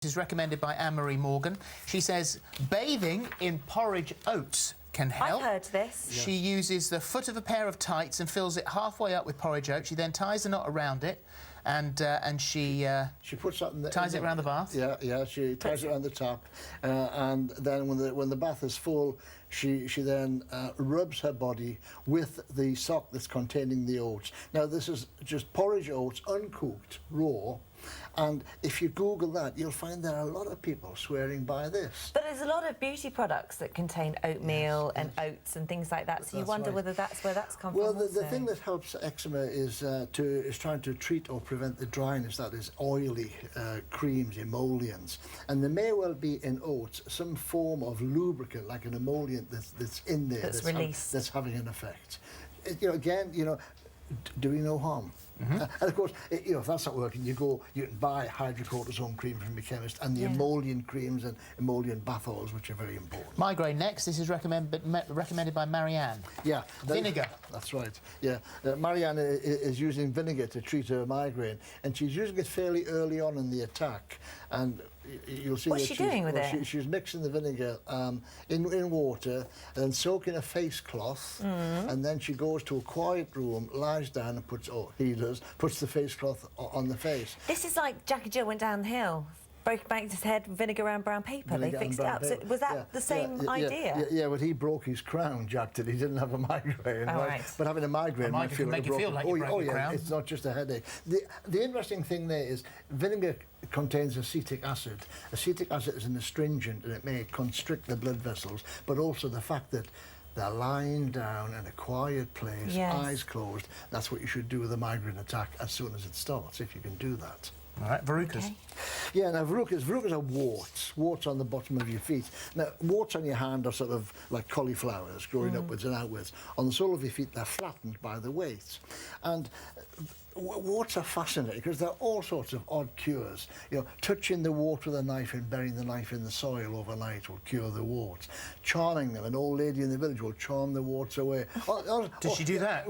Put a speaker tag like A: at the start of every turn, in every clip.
A: Is recommended by Anne-Marie Morgan. She says bathing in porridge oats can help.
B: I've heard this.
A: She uses the foot of a pair of tights and fills it halfway up with porridge oats. She then ties a knot around it, and she
C: puts that in the,
A: ties it around the bath.
C: Yeah. She ties it around the top, and then when the bath is full, she then rubs her body with the sock that's containing the oats. Now this is just porridge oats, uncooked, raw. And if you Google that, you'll find there are a lot of people swearing by this.
B: But there's a lot of beauty products that contain oatmeal and oats and things like that, so you wonder whether that's where that's come from.
C: Well, the thing that helps eczema is trying to treat or prevent the dryness, that is oily creams, emollients. And there may well be in oats some form of lubricant, like an emollient that's in there.
B: That's released.
C: That's having an effect. Again, doing no harm. And of course, if that's not working, you can buy hydrocortisone cream from your chemist and the emollient creams and emollient bath oils, which are very important.
A: Migraine next. This is recommended by Marianne.
C: Yeah.
A: Vinegar.
C: That's right. Yeah. Marianne is using vinegar to treat her migraine, and she's using it fairly early on in the attack. And you'll see
B: what's she doing with it?
C: She's mixing the vinegar in water and soaking a face cloth, and then she goes to a quiet room, lies down and puts the face cloth on the face.
B: This is like Jack and Jill went down the hill, banged his head, vinegar and brown paper. They fixed it up. So was that the same idea?
C: Yeah, but he broke his crown, Jack did. He didn't have a migraine, right? But having a migraine might feel like a broken...
A: crown.
C: It's not just a headache. The interesting thing there is vinegar contains acetic acid. Acetic acid is an astringent, and it may constrict the blood vessels, but also the fact that they're lying down in a quiet place, eyes closed. That's what you should do with a migraine attack as soon as it starts, if you can do that.
A: All right, verrucas.
B: Okay.
C: Yeah, now verrucas are warts on the bottom of your feet. Now, warts on your hand are sort of like cauliflowers growing upwards and outwards. On the sole of your feet, they're flattened by the weight. And warts are fascinating because there are all sorts of odd cures. Touching the wart with a knife and burying the knife in the soil overnight will cure the warts. Charming them, an old lady in the village will charm the warts away.
A: Does she do that?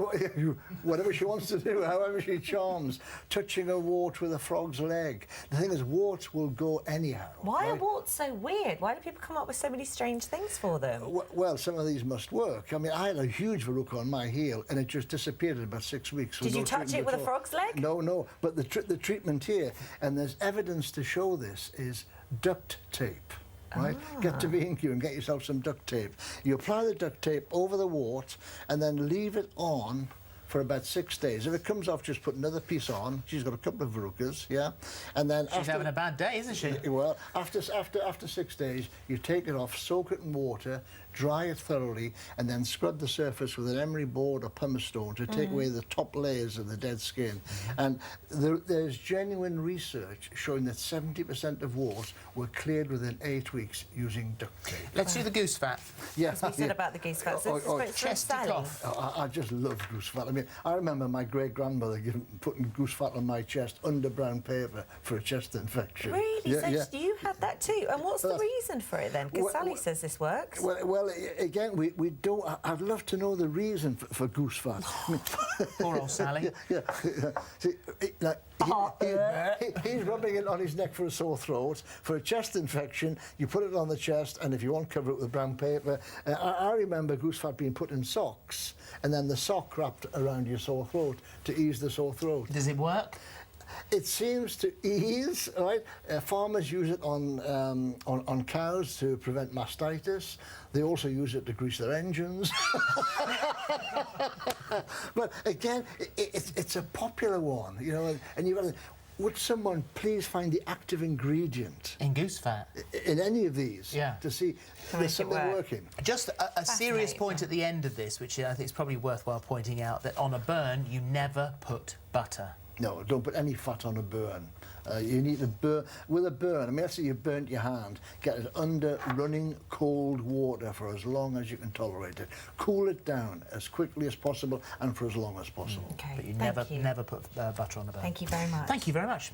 C: Whatever she wants to do, however she charms. Touching a wart with a frog's leg. The thing is, warts will go anyhow.
B: Why are warts so weird? Why do people come up with so many strange things for them?
C: Well, some of these must work. I mean, I had a huge verruca on my heel and it just disappeared in about 6 weeks.
B: Did you touch it with a frog's leg?
C: No. But the treatment here, and there's evidence to show this, is duct tape. Right? Get to B&Q and get yourself some duct tape. You apply the duct tape over the wart and then leave it on for about 6 days. If it comes off, just put another piece on. She's got a couple of verrucas, yeah? And then
A: she's having a bad day, isn't she?
C: Well, after 6 days, you take it off, soak it in water, dry it thoroughly, and then scrub the surface with an emery board or pumice stone to take away the top layers of the dead skin. And there's genuine research showing that 70% of warts were cleared within 8 weeks using duct tape.
A: Let's do the goose fat.
B: Yeah. As we said about the goose fat.
A: Chesty cough.
C: I just love goose fat. I mean, I remember my great-grandmother putting goose fat on my chest under brown paper for a chest infection.
B: Really? So you had that too? And what's the reason for it then? Because Sally says this works.
C: Well, again, we don't... I'd love to know the reason for goose fat. I mean,
A: poor old Sally.
C: See, he's rubbing it on his neck for a sore throat. For a chest infection, you put it on the chest, and if you want, cover it with brown paper. I remember goose fat being put in socks, and then the sock wrapped around your sore throat to ease the sore throat.
A: Does it work?
C: It seems to ease, right? Farmers use it on cows to prevent mastitis. They also use it to grease their engines. But again, it's a popular one, and you've got to... Would someone please find the active ingredient
A: in goose fat
C: in any of these to see there's something working?
A: Just a serious point at the end of this, which I think is probably worthwhile pointing out, that on a burn you never put butter.
C: No, don't put any fat on a burn. You need to burn with a burn. I mean, let's say you burnt your hand. Get it under running cold water for as long as you can tolerate it. Cool it down as quickly as possible and for as long as possible.
B: Okay.
A: But you never put butter on a burn.
B: Thank you very much.
A: Thank you very much.